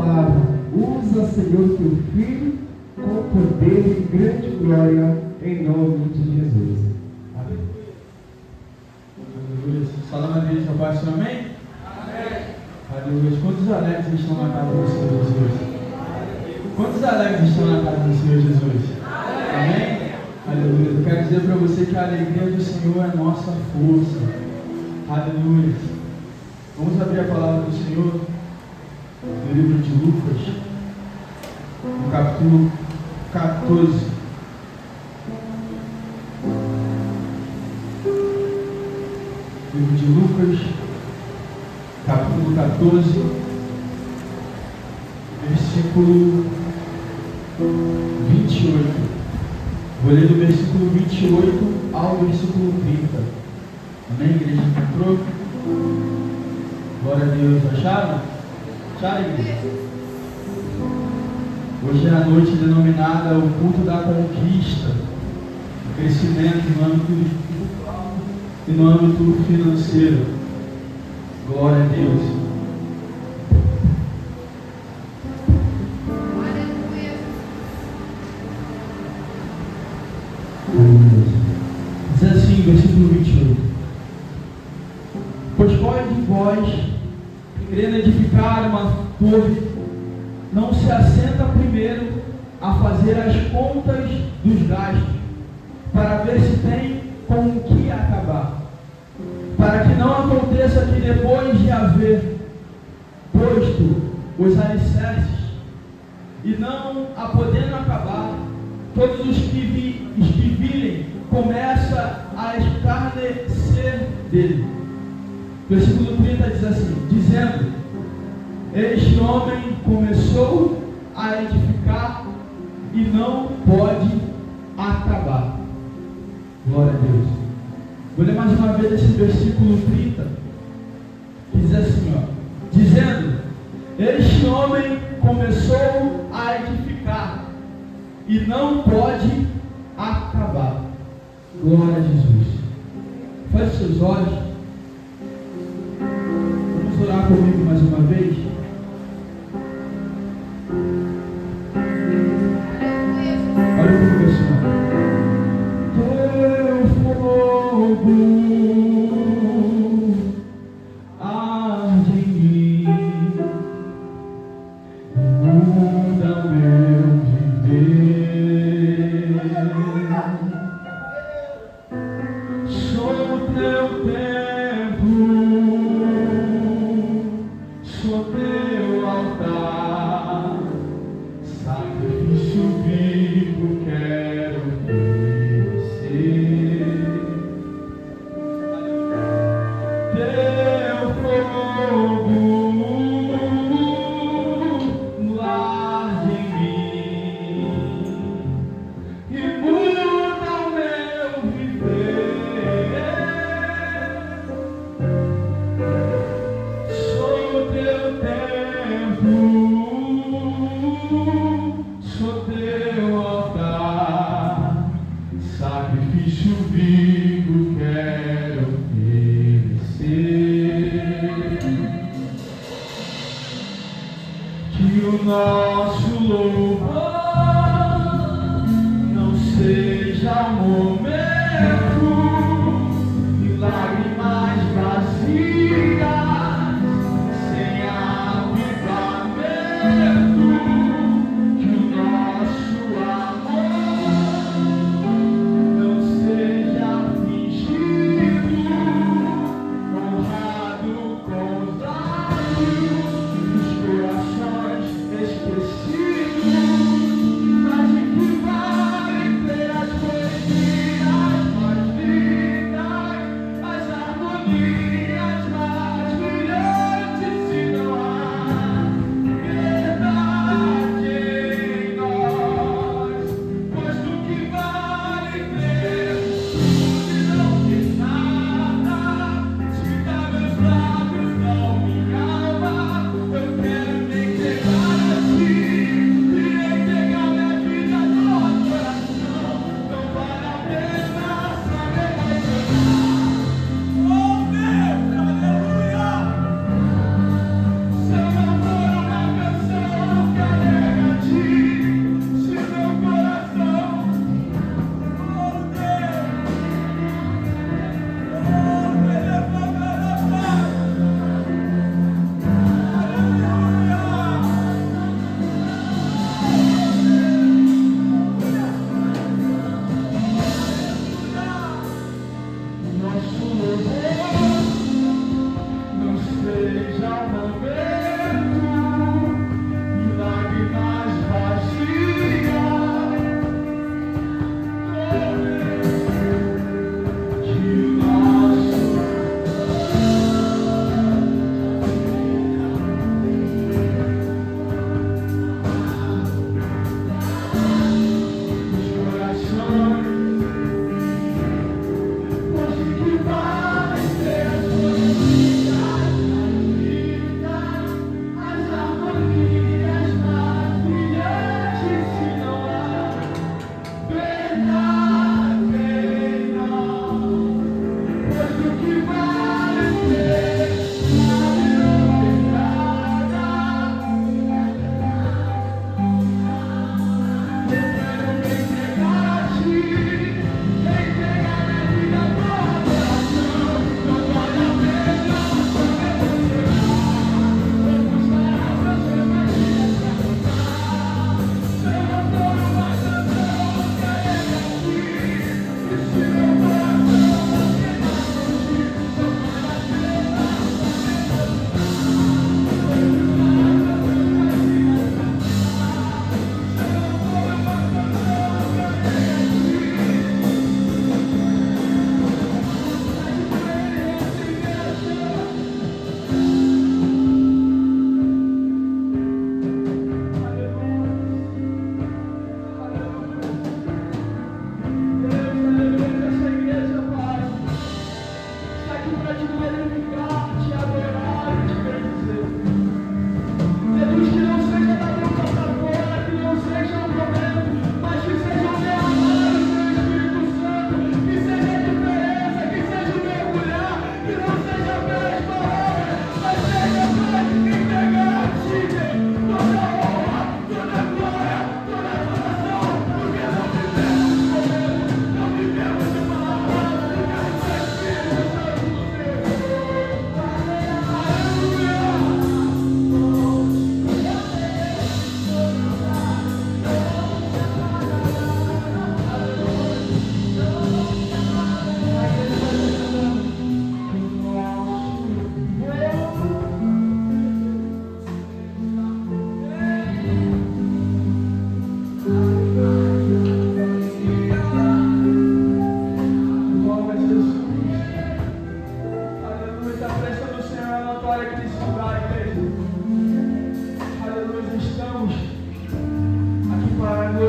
palavra. Usa, Senhor, teu Filho com poder e grande glória, em nome de Jesus. Aleluia. Salve a Deus, meu Pai, amém? Amém. Aleluia. Quantos alegres estão na casa do Senhor Jesus? Quantos alegres estão na casa do Senhor Jesus? Amém? Aleluia. Eu quero dizer para você que a alegria do Senhor é nossa força. Aleluia. Vamos abrir a palavra do Senhor no livro de Lucas, no capítulo 14. Livro de Lucas, capítulo 14, versículo 28. Vou ler do versículo 28 ao versículo 30. Amém, igreja? Entrou? Glória a Deus. Acharam? Acharam, igreja? Hoje é a noite denominada o culto da conquista, o crescimento no âmbito espiritual e no âmbito financeiro. Glória a Deus. Diz assim, versículo 28. Pois qual de vós, querendo edificar uma torre, não se assenta primeiro a fazer as contas dos gastos, para ver se tem com o que acabar, para que não aconteça que depois de haver posto os alicerces, e não a podendo acabar, todos os que virem começa a escarnecer dele. Versículo 30 diz assim, dizendo: este homem começou a edificar e não pode acabar. Glória a Deus. Vou ler mais uma vez esse versículo 30, que diz assim, ó, dizendo: este homem começou a edificar e não pode acabar. Glória a Jesus. Feche seus olhos. Vamos orar comigo mais uma vez. Olha comigo assim, teu fogo arde em mim, muda meu viver. Sou teu templo, sou teu altar, sacrifício vivo quero oferecer. Teu fogo arde em mim e muda o meu viver. Sou teu templo, sou teu altar, sacrifício vivo quero oferecer. Que o nosso louvor não seja momento de lágrimas vazias, sem avivamento. Que o nosso amor não seja fingido, honrado com os lábios, os corações esquecidos, mas de que vale ter as poesias mais lindas, as harmonias mais brilhantes, se não há verdade.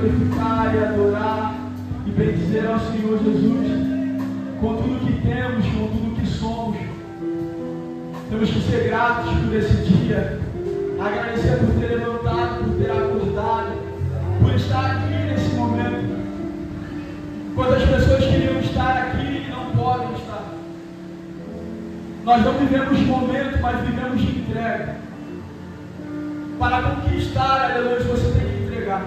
glorificar e adorar e bendizer ao Senhor Jesus com tudo que temos, com tudo que somos. Temos que ser gratos por esse dia, agradecer por ter levantado, por ter acordado, por estar aqui nesse momento. Quantas pessoas queriam estar aqui e não podem estar. Nós não vivemos momento, mas vivemos de entrega. Para conquistar, aleluia, você tem que entregar.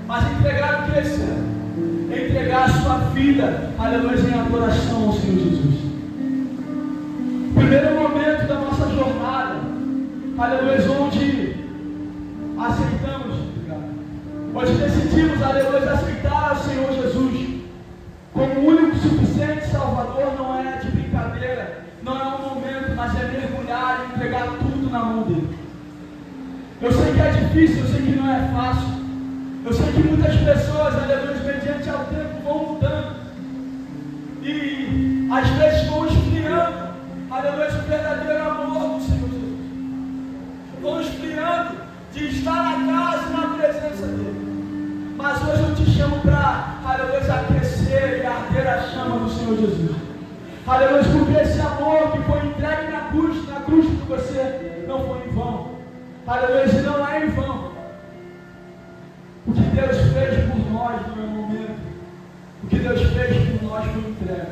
Mas entregar o que, Senhor? Entregar a sua vida, aleluia, em adoração ao Senhor Jesus. Primeiro momento da nossa jornada, aleluia, onde aceitamos, onde decidimos, aleluia, aceitar o Senhor Jesus como o único suficiente Salvador. Não é de brincadeira, não é um momento, mas é mergulhar e entregar tudo na mão dele. Eu sei que é difícil, eu sei que não é fácil. Eu sei que muitas pessoas, aleluia, mediante ao tempo vão mudando. E às vezes vão esfriando, aleluia, o verdadeiro amor do Senhor Jesus. Vão esfriando de estar na casa e na presença dele. Mas hoje eu te chamo para, aleluia, aquecer e arder a chama do Senhor Jesus. Aleluia, porque esse amor que foi entregue na cruz por você, não foi em vão. Aleluia, não é em vão. O que Deus fez por nós não é momento. O que Deus fez por nós foi entrega.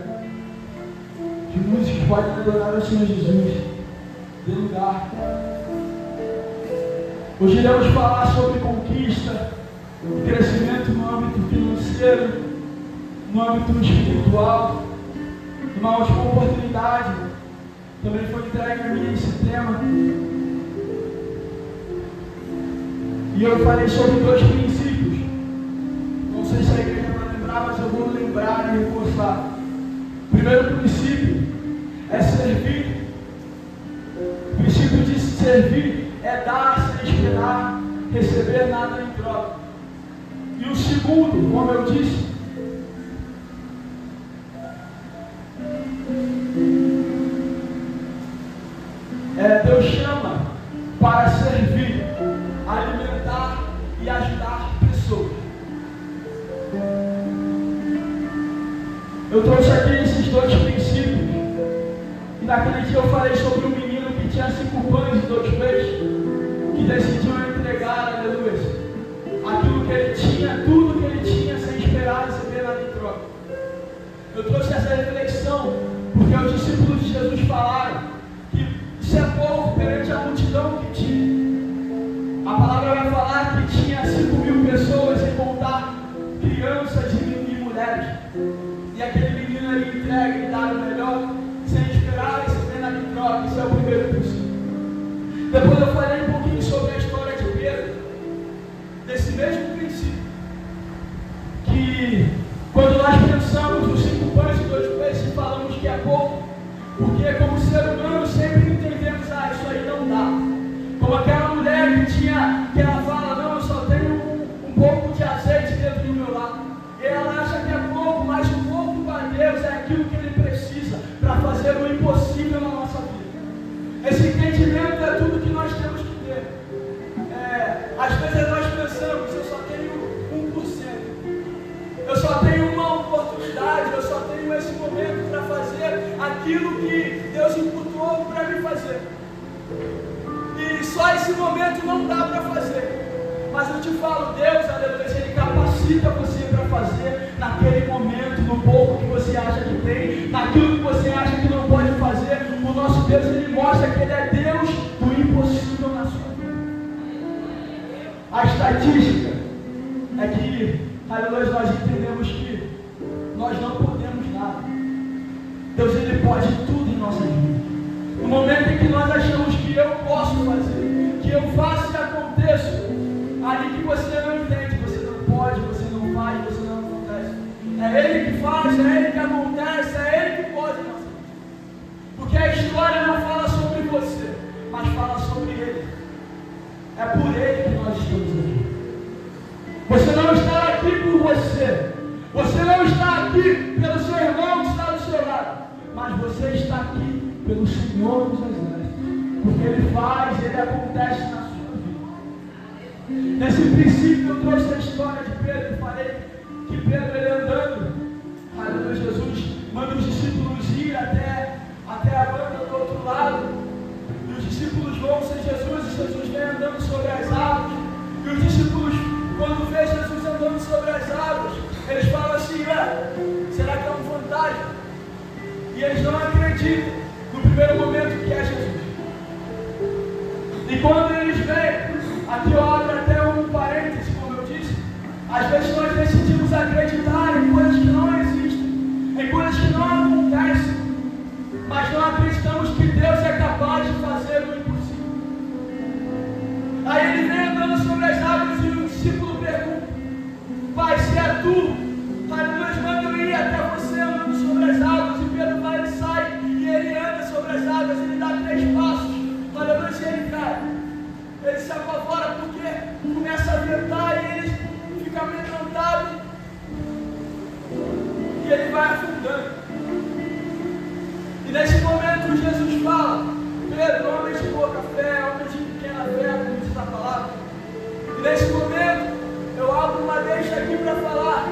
Que músicos podem adorar o Senhor Jesus. Dê lugar. Hoje iremos falar sobre conquista, crescimento no âmbito financeiro, no âmbito espiritual. Uma última oportunidade também foi entregue a mim esse tema. E eu falei sobre 2 princípios. Não sei se a igreja vai lembrar, mas eu vou lembrar e reforçar. O primeiro princípio é servir. O princípio de servir é dar sem esperar receber nada em troca. E o segundo, como eu disse, Deus chama para servir, alimentar e ajudar pessoas. Eu trouxe aqui esses 2 princípios. E naquele dia eu falei sobre um menino que tinha 5 pães e 2 peixes, que decidiu entregar, aleluia, aquilo que ele tinha, tudo que ele tinha, sem esperar receber nada em troca. Eu trouxe essa reflexão porque os discípulos de Jesus falaram que isso é pouco perante a multidão que tinha. A palavra vai falar que tinha 5.000 pessoas, sem contar crianças e mulheres. E aquele menino ali entrega e dá o melhor, sem esperar receber nada em troca. Isso é o primeiro princípio. Depois eu falei um pouquinho sobre a história de Pedro, desse mesmo princípio. Que quando nós pensamos nos 5 pães e 2 peixes, falamos que é pouco, porque como ser humano sempre entendemos, isso aí não dá. Como aquela mulher que ela fala, não, eu só tenho um pouco de azeite dentro do meu lar. E ela acha que é pouco, mas o pouco para Deus é aquilo que Ele precisa para fazer o impossível na nossa vida. Esse entendimento é tudo que nós temos que ter. Às vezes nós pensamos, eu só tenho 1%. Eu só tenho uma oportunidade, eu só tenho esse momento para fazer aquilo que Deus imputou para me fazer. E só esse momento não dá para fazer. Mas eu te falo, Deus, aleluia, Ele capacita você para fazer naquele momento, no pouco que você acha que tem, naquilo que você acha que não pode fazer. O nosso Deus, Ele mostra que Ele é Deus do impossível na sua vida. A estatística é que, aleluia, nós entendemos que nós não podemos nada. Deus, Ele pode tudo em nossas vidas. No momento em que nós achamos que eu posso fazer, que eu faço e aconteça, ali que você não entende, você não pode, você não faz, você não acontece. É Ele que faz, é Ele que acontece, é Ele que pode. Porque a história não fala sobre você, mas fala sobre Ele. É por Ele que nós estamos aqui. Você não está aqui por você. Você não está aqui pelo seu irmão que está do seu lado. Mas você está aqui pelo Senhor dos Exércitos. Porque Ele faz, Ele acontece na sua vida. Nesse princípio eu trouxe a história de Pedro e falei que Pedro, ele andando, aleluia, Jesus manda os discípulos ir até a banda do outro lado, e os discípulos vão sem Jesus, e Jesus vem andando sobre as águas, e os discípulos, quando vê Jesus andando sobre as águas, eles falam assim: será que é um fantasma? E eles não acreditam no primeiro momento que é Jesus. E quando eles vêm, aqui eu abro até um parêntese, como eu disse, às vezes nós decidimos acreditar em coisas que não existem, em coisas que não acontecem, mas não acreditamos que Deus é capaz de fazer o impossível. Aí ele vem andando sobre as águas e o discípulo pergunta: Pai, se é tu, aleluia, manda eu ir até você andando sobre as águas. E Pedro vai, ele sai e ele anda sobre as águas, ele dá 3 passos, aleluia, e ele cai. Ele se apavora porque começa a ventar e ele fica amedrontado e ele vai afundando. E nesse momento Jesus fala: Pedro, homem de pouca fé, homem de pequena fé, como diz a palavra. E nesse momento eu abro uma deixa aqui para falar.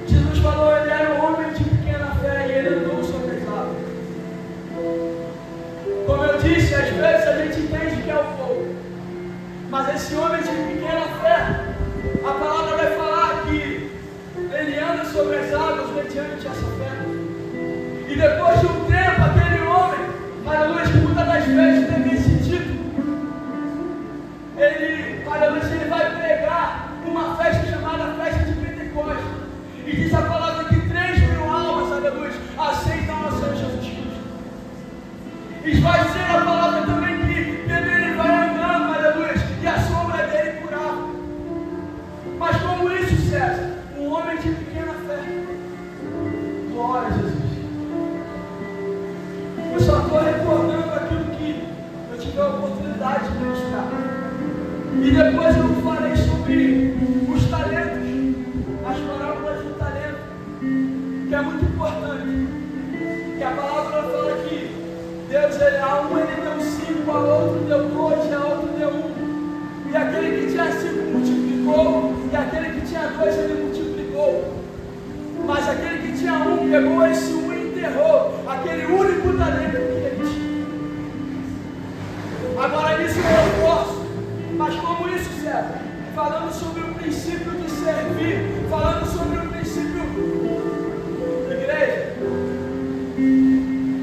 Jesus falou: ele era um homem de pequena fé e ele andou sobre as águas. Como eu disse, às vezes a gente entende que é o fogo, mas esse homem de pequena fé, a palavra vai falar que ele anda sobre as águas mediante essa fé. E depois de um tempo, aquele homem, aleluia, que muitas das vezes teve esse título, ele vai pregar uma festa chamada Festa de Pentecostes. E diz a palavra que 3.000 almas, aleluia, aceitam ao Senhor Jesus Cristo. E vai ser a palavra também que Pedro ele vai andando, aleluia, e a sombra dele curava. Mas como isso, César? Um homem de pequena fé. Glória a Jesus. Eu só estou recordando aquilo que eu tive a oportunidade de ministrar. E depois eu falei sobre os talentos, as parábolas do talento, que é muito importante. Que a palavra fala que Deus, a um ele deu 5, a outro deu 2, a outro deu 1. E aquele que tinha 5 multiplicou, e aquele que tinha 2 ele multiplicou. Mas aquele que tinha 1 pegou esse 1 e enterrou aquele único talento que ele tinha. Agora nisso eu posso, mas como isso, César? Falando sobre o princípio de servir, falando sobre o princípio, igreja,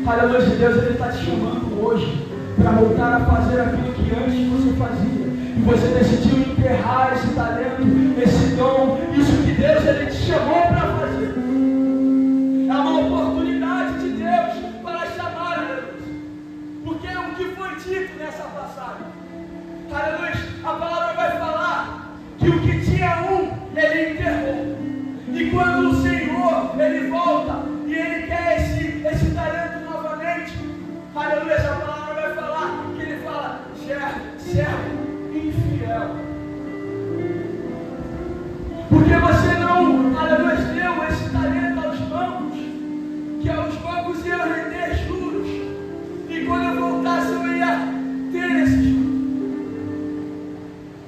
aleluia, Deus ele está te chamando hoje para voltar a fazer aquilo que antes você fazia. E você decidiu enterrar esse talento, esse dom, isso que Deus ele te chamou para fazer. É uma oportunidade de Deus para chamar, aleluia. Porque o que foi dito nessa passagem, aleluia, a palavra vai falar que o que tinha 1, ele enterrou. E quando o Senhor, ele volta e ele quer esse talento novamente, aleluia, a palavra vai falar que ele fala: servo infiel. Porque você não, aleluia, deu esse talento aos bancos, que aos bancos iam render juros, e quando eu voltasse eu ia ter esses juros.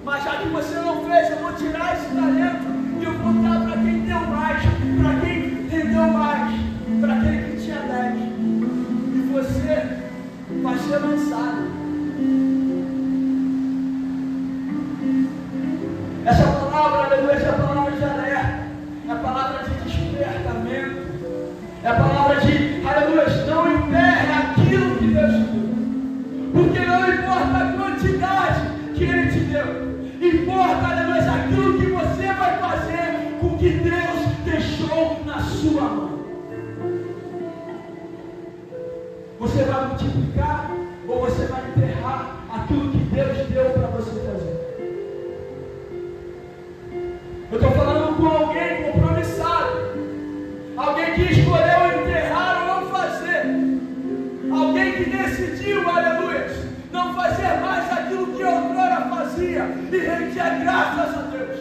Mas já que você não fez, eu vou tirar esse talento e eu vou dar para quem deu mais, para quem rendeu mais, para aquele que tinha 10. E você vai ser lançado. Essa palavra, aleluia, é a palavra de alerta, é a palavra de despertamento, é a palavra de, aleluia, não enterre aquilo que Deus te deu. Porque não importa a quantidade que Ele te deu, importa, aleluia, aquilo que você vai fazer com o que Deus deixou na sua mão. Você vai multiplicar ou você vai enterrar aquilo que Deus deu para você fazer? Eu estou falando com alguém compromissado, alguém que escolheu enterrar ou não fazer, alguém que decidiu, aleluia, não fazer mais aquilo que outrora fazia e rendia graças a Deus.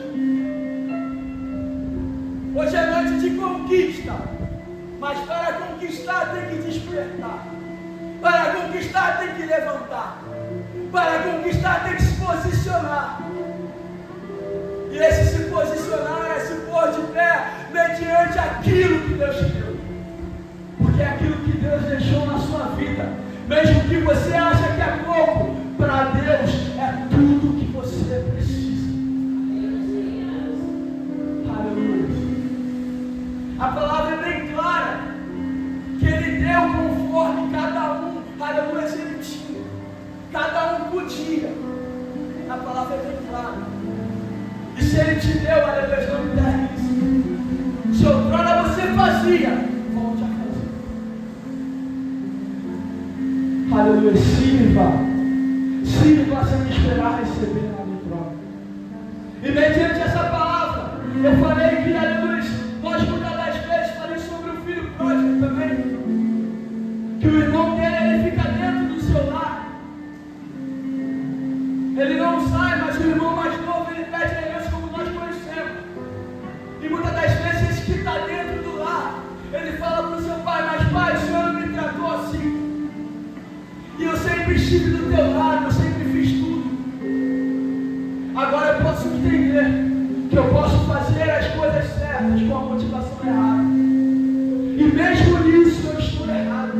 Hoje é noite de conquista, mas para conquistar tem que despertar, para conquistar tem que levantar, para conquistar tem que se posicionar. posicionar, é se pôr de pé mediante aquilo que Deus te deu. Porque é aquilo que Deus deixou na sua vida. Mesmo que você acha que é pouco, para Deus é tudo que você precisa. Aleluia. A palavra é bem clara, que Ele deu conforme cada um, aleluia, Ele tinha. Cada um podia. A palavra é bem clara. E se Ele te deu, aleluia, não me isso. Se outrora você fazia, volte a fazer. Aleluia, sirva sem esperar receber nada em troca. E mediante essa palavra, eu falei que, aleluia, nós muitas das vezes falei sobre o filho pródigo também, que o irmão dele, ele fica dentro do seu lar. Ele não sai, mas o irmão mais novo, ele pede a Deus como nós conhecemos. E muitas das vezes esse que está dentro do lar, ele fala para o seu pai, mas pai, o Senhor não me tratou assim. E eu sempre estive do teu lado, eu sempre fiz tudo. Agora eu posso entender que eu posso fazer as coisas certas com a motivação errada. E mesmo nisso eu estou errado.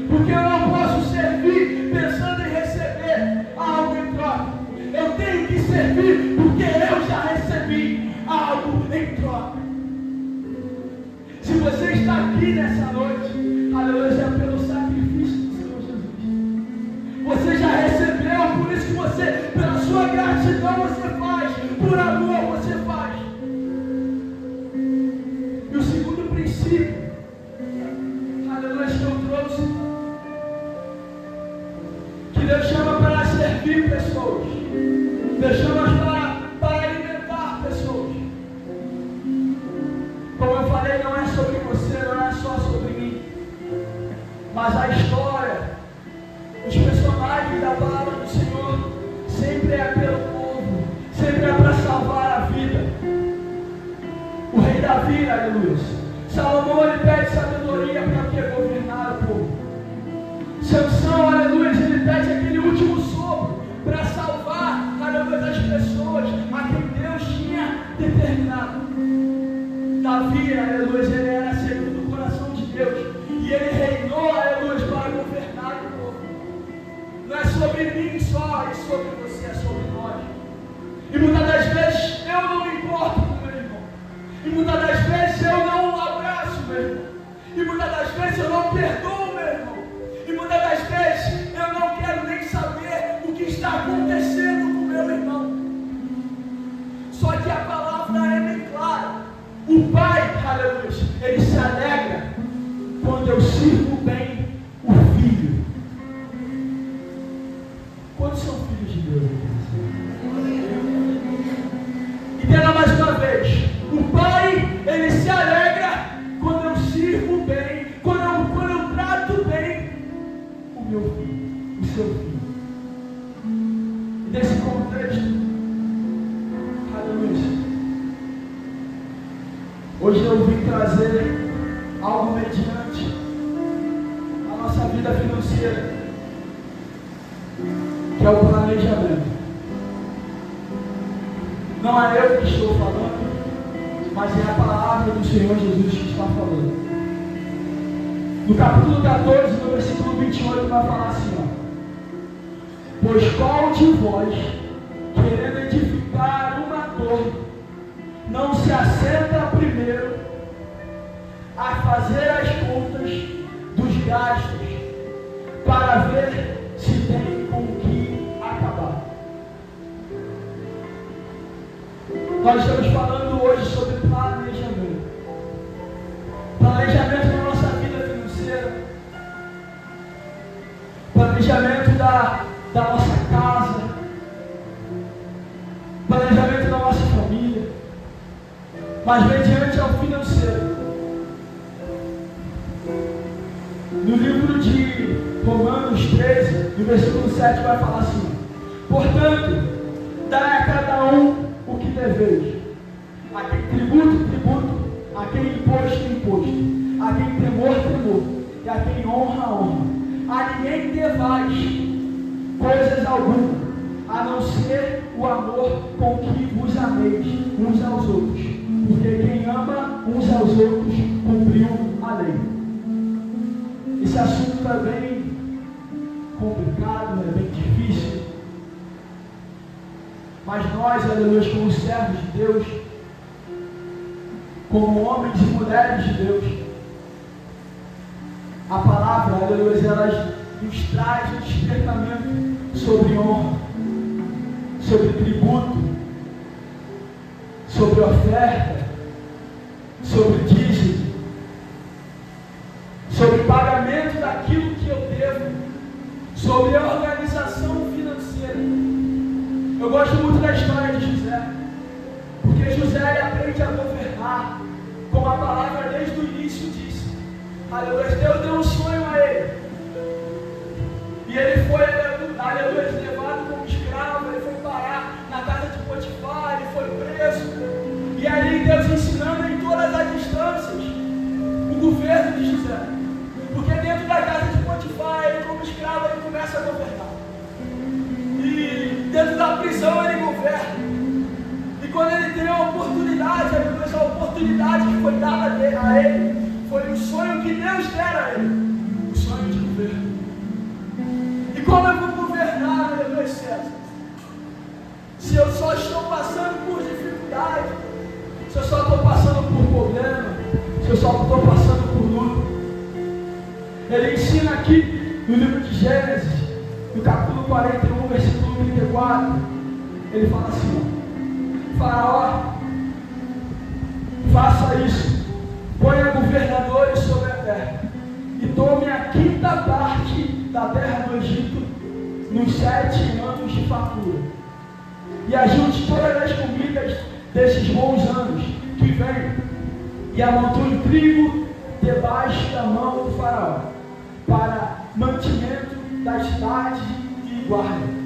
Porque eu não posso servir pensando em receber algo em troca. Eu tenho que servir porque eu já recebi algo em troca. Se você está aqui nessa noite, aleluia, é pelo sacrifício do Senhor Jesus. Você já recebeu, por isso que você, pela sua gratidão, você faz, por amor você faz. E o segundo princípio, aleluia, que eu trouxe, que Deus chama para servir pessoas. Deus chama para alimentar pessoas. Como eu falei, não é sobre você, não é só sobre mim. Mas a história, os personagens da palavra do Senhor, sempre é pelo povo, sempre é para salvar a vida. O rei Davi, aleluia. Salomão, ele pede sabedoria para que governar o povo. Sansão, aleluia, ele pede aquele último sopro para salvar, aleluia, das pessoas a quem Deus tinha determinado. Davi, aleluia, ele era segundo o coração de Deus e ele reinou, aleluia, para governar o povo. Não é sobre mim só, é sobre você, é sobre nós. E muitas das vezes eu não me importo com o meu irmão. E muitas das vezes eu não abraço o meu irmão. E muitas das vezes eu não perdoo o meu irmão. E muitas das vezes eu não quero nem saber o que está acontecendo com o meu irmão. Só que a palavra é bem clara. O Pai, aleluia, ele se alegra quando eu sirvo bem o Filho. Quantos são filhos de Deus? Entenda mais uma vez. O Pai, ele se alegra quando eu sirvo bem, quando eu trato bem o meu filho, o seu filho. E nesse contexto, aleluia, hoje eu vim trazer algo mediante a nossa vida financeira, que é o planejamento. Não é eu que estou falando, mas é a palavra do Senhor Jesus que está falando. No capítulo 14, no versículo 28, vai falar assim, ó: pois qual de vós, querendo edificar uma torre, não se assenta primeiro a fazer as contas dos gastos, para ver se tem com o que acabar? Nós estamos falando hoje sobre planejamento. Planejamento na nossa vida financeira. Planejamento da nossa casa. Planejamento da nossa família. Mas mediante ao financeiro. No livro de Romanos 13, no versículo 7, vai falar assim: portanto, dai a cada um o que deveis. A quem tributo, tributo. A quem imposto, imposto. A quem temor, temor. E a quem honra, honra. A ninguém devais coisas alguma, a não ser o o amor com que vos ameis uns aos outros, porque quem ama uns aos outros cumpriu a lei. Esse assunto é bem complicado, é bem difícil, mas nós, aleluia, como servos de Deus, como homens e mulheres de Deus, a palavra, aleluia, ela nos traz um despertamento sobre honra, sobre tributo, sobre oferta, sobre dízimo, sobre pagamento daquilo que eu devo, sobre a organização financeira. Eu gosto muito da história de José, porque José ele aprende a governar, como a palavra desde o início disse. Aleluia, Deus deu um sonho a ele, e ele foi, aleluia, levado como escravo, ele foi parar na casa de Potifar, ele foi preso, e ali Deus ensinando em todas as instâncias o governo de José, porque dentro da casa de Potifar, ele como escravo, ele começa a governar, e dentro da prisão ele governa, e quando ele tem a oportunidade, aleluia, a oportunidade que foi dada a ele, foi o sonho que Deus dera a ele, o sonho de governo. E como eu vou governar, aleluia, César? Se eu só estou passando por dificuldade, se eu só estou passando por problema, se eu só estou passando por luta. Ele ensina aqui no livro de Gênesis, no capítulo 41, versículo 34, ele fala assim: Faraó, faça isso, ponha governadores sobre a terra, e tome a quinta parte da terra do Egito nos 7 anos de fartura, e ajunte todas as comidas desses bons anos que vêm, e amontoe trigo debaixo da mão do faraó, para mantimento das cidades e guarda.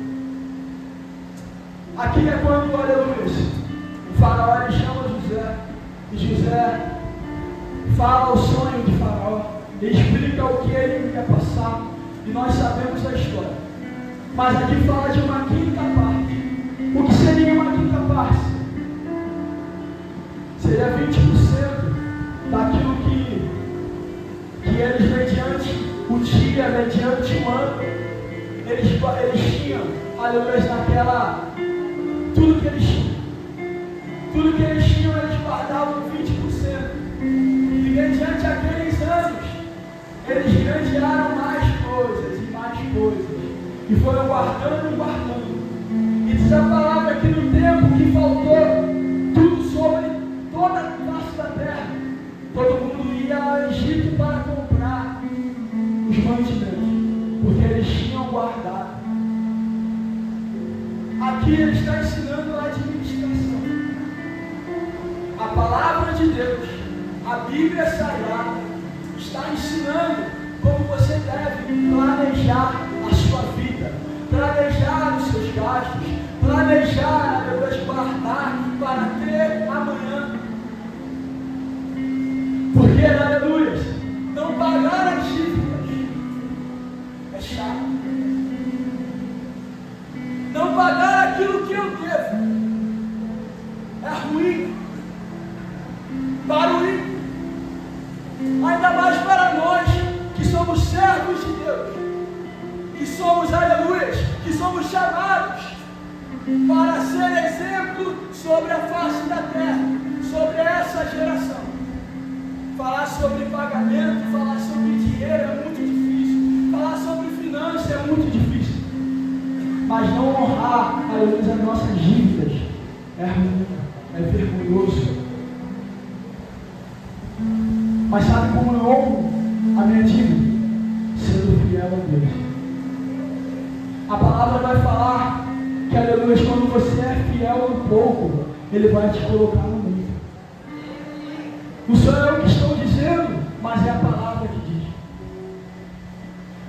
Aqui é quando, aleluia, o faraó ele chama José, e José fala o sonho de faraó, explica o que ele quer passar, e nós sabemos a história. Mas aqui fala de uma quinta parte. O que seria uma quinta parte? Seria 20% daquilo que eles, mediante o dia, mediante o ano, eles tinham, aleluia, naquela, tudo que eles tinham, eles guardavam 20%. E mediante aqueles anos, eles grandearam mais coisas e mais coisas, e foram guardando e guardando. E diz a palavra que no tempo que faltou tudo sobre toda a face da terra, todo mundo ia ao Egito para comprar os mantimentos, porque eles tinham guardado. Aqui ele está ensinando a administração. A palavra de Deus, a Bíblia Sagrada, está ensinando como você deve planejar a sua vida, planejar os seus gastos, planejar, aleluia, guardar para ter amanhã. Porque, aleluia, não pagar as dívidas é chato. Não pagar aquilo que eu devo é ruim para o ímpio. Ainda mais para nós que somos servos de Deus, que somos, aleluia, que somos chamados para ser exemplo sobre a face da terra, sobre essa geração. Falar sobre pagamento, falar sobre dinheiro é muito difícil, falar sobre finanças é muito difícil, mas não honrar, aleluia, as nossas dívidas é ruim, é vergonhoso. Mas sabe como eu honro a minha dívida? Sendo fiel a Deus. A palavra vai falar que, aleluia, quando você é fiel no pouco, Ele vai te colocar no muito. Não sou eu que estou dizendo, mas é a palavra que diz.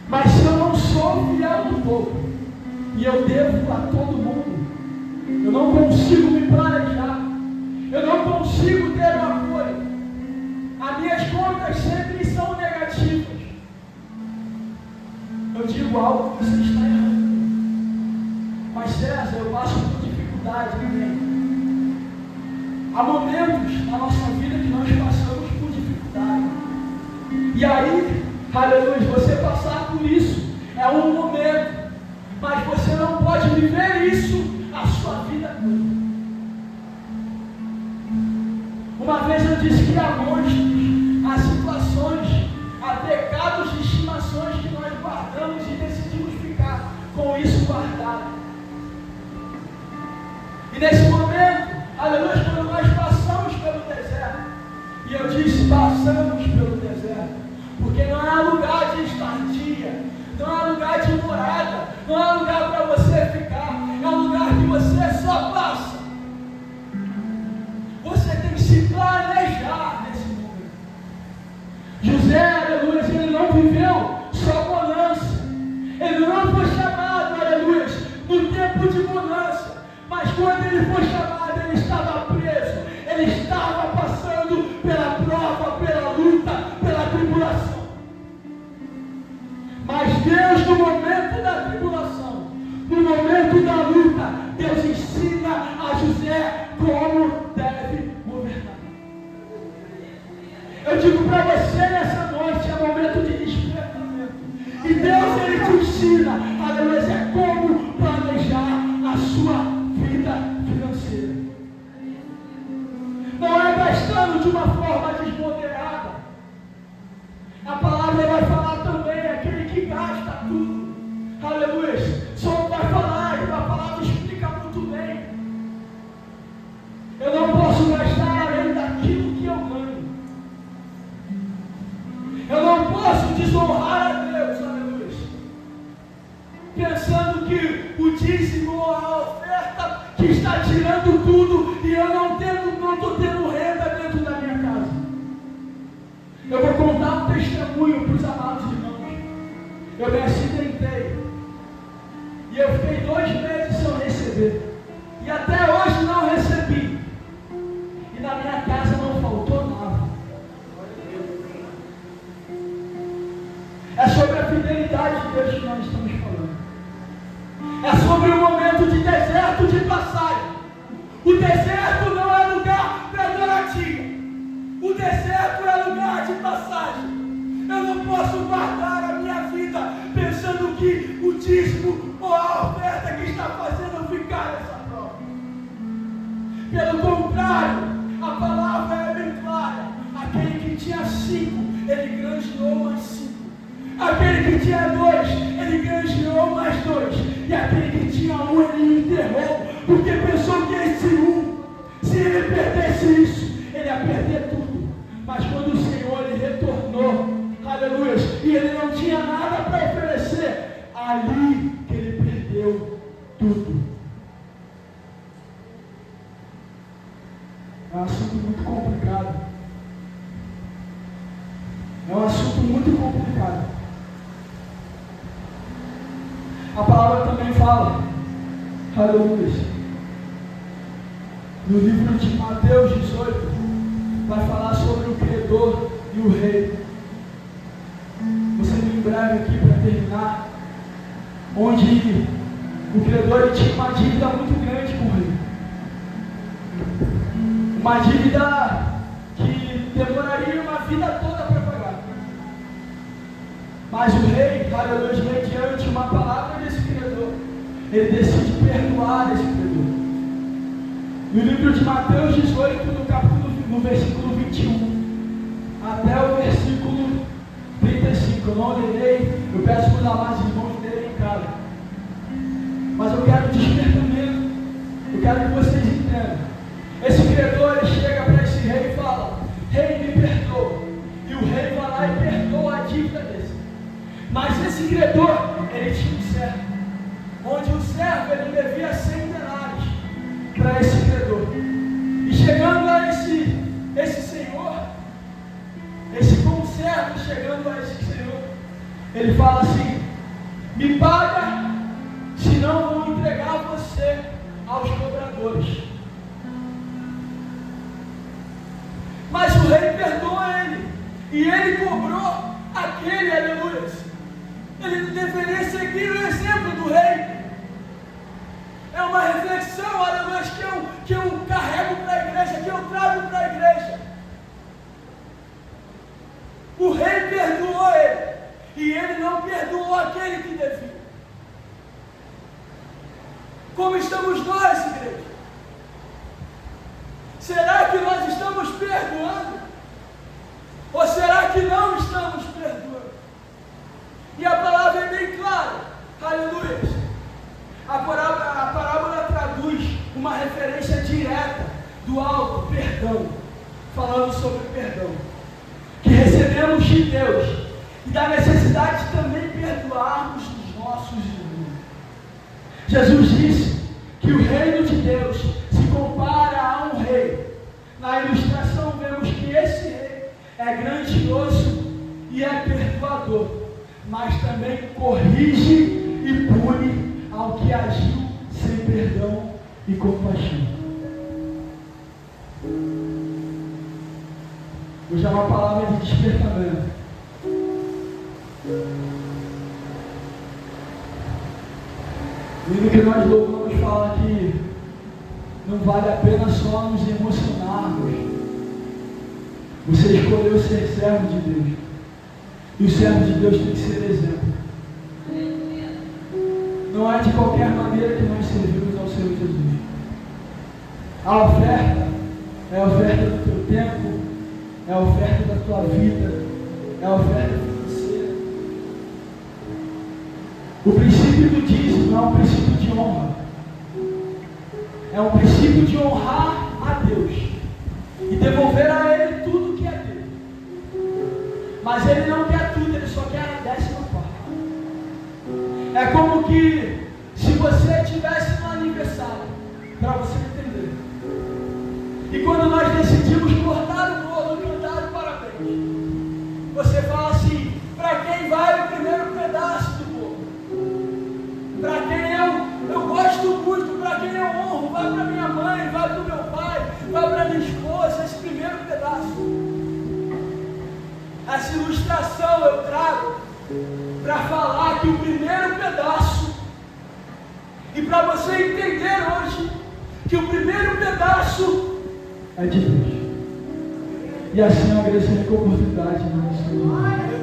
Mas se eu não sou fiel no pouco, e eu devo a todo mundo, eu não consigo me planejar, eu não consigo ter um apoio, as minhas contas sempre são negativas. Eu digo algo que você está errando. Mas César, eu passo por dificuldade. Amém. Há momentos na nossa vida que nós passamos por dificuldade. E aí, aleluia, você passar por isso é um momento, mas você não pode viver isso a sua vida toda. Uma vez eu disse que há monstros, há situações, há pecados e estimações que nós guardamos e decidimos ficar com isso guardado. E nesse momento, aleluia, quando nós passamos pelo deserto, e eu disse, passamos pelo deserto, porque não há lugar de estadia, não há lugar de morada, não há lugar para você ficar, é um lugar que você só passa. Você tem que se planejar nesse momento. José, aleluia, ele não viveu só bonança, ele não foi chamado, aleluia, no tempo de bonança, mas quando ele foi chamado, ele estava preso, ele estava passando pela prova, pela luta, pela tribulação. Mas Deus, no momento da tribulação, no momento da luta, Deus ensina a José como deve governar. Eu digo para você nessa noite, é momento de despertamento. E Deus, ele te ensina, aleluia, como planejar a sua vida financeira. Não é gastando de uma forma desmoderada. A palavra vai falar também, aquele que gasta tudo. Aleluia. Só vai falar, e a palavra explica muito bem. Eu não posso gastar além daquilo que eu ganho. Eu não posso desonrar a Deus, aleluia, pensando que o dízimo, a oferta, que está tirando tudo, e eu não estou tendo renda dentro da minha casa. Eu vou contar um testemunho para os amados irmãos. Eu me acidentei, e eu fiquei 2 meses sem receber, e até hoje não recebi, e na minha casa não faltou nada. É sobre a fidelidade de Deus que nós estamos falando. É sobre um momento de deserto de passagem. O deserto não é lugar para adorativa. O deserto é lugar de passagem. Eu não posso guardar a minha vida pensando que o dízimo ou a oferta que está fazendo eu ficar nessa prova. Pelo contrário, a palavra é bem clara. Aquele que tinha 5, ele granjeou mais 5. Aquele que tinha 2, ele granjeou mais 2. E aquele que tinha 1, ele enterrou. Porque pensou que esse 1, se ele perdesse isso, ele ia perder tudo. Mas quando o Senhor, ele retornou, aleluia, e ele não tinha nada para oferecer, ali que ele perdeu tudo. É um assunto muito complicado. É um assunto muito complicado. A palavra também fala, aleluia, no livro de Mateus 18, vai falar sobre o credor e o rei. Você me breve aqui para terminar, onde o credor ele tinha uma dívida muito grande com o rei. Uma dívida que demoraria uma vida toda para pagar. Mas o rei, aleluia, mediante uma palavra desse credor, ele decide perdoar esse credor. No livro de Mateus 18, no versículo 21, até o versículo 35, eu não lerei, eu peço para os amados irmãos lerem em casa. Mas eu quero despertamento, eu quero que vocês entendam. Esse credor, ele chega para esse rei e fala, rei, me perdoa. E o rei vai lá e perdoa a dívida desse. Mas esse credor, ele tinha um servo, onde o servo, ele devia 100 denários para esse credor. E chegando a esse senhor, esse conservo chegando a esse senhor, ele fala assim, me paga, senão vou entregar você aos cobradores. Mas o rei perdoa ele, e ele cobrou aquele, aleluia. Ele deveria seguir o exemplo do rei. É uma reflexão missão, aleluia, que eu carrego para a igreja, que eu trago para a igreja. O rei perdoou ele, e ele não perdoou aquele que devia. Como estamos nós, igreja? Será que nós estamos perdoando? Ou será que não estamos perdoando? E a palavra é bem clara, aleluia. A parábola traduz uma referência direta do alto, perdão, falando sobre perdão, que recebemos de Deus, e da necessidade de também perdoarmos os nossos irmãos. Jesus disse que o reino de Deus se compara a um rei. Na ilustração vemos que esse rei é grandioso e é perdoador, mas também corrige e pune ao que agiu sem perdão e compaixão. Hoje é uma palavra de despertamento. E no que nós louvamos fala que não vale a pena só nos emocionarmos. Você escolheu ser servo de Deus. E o servo de Deus tem que ser exemplo. Não é de qualquer maneira que nós servimos ao Senhor Jesus. A oferta é a oferta do teu tempo, é a oferta da tua vida, é a oferta financeira. O princípio do dízimo é um princípio de honra. É um princípio de honrar a Deus e devolver a Ele tudo que é dele. Mas Ele não quer tudo, Ele só quer a 10ª parte. É como que se você tivesse um aniversário, para você entender. E quando nós decidimos cortar o bolo e cantar o parabéns, você fala assim: para quem vai o primeiro pedaço do bolo? Para quem eu gosto muito, para quem eu honro, vai para minha mãe, vai para o meu pai, vai para minha esposa, esse primeiro pedaço. Essa ilustração eu trago para falar que o primeiro pedaço, e para você entender hoje, que o primeiro pedaço é de Deus. E assim eu agradeço a oportunidade, meu Senhor.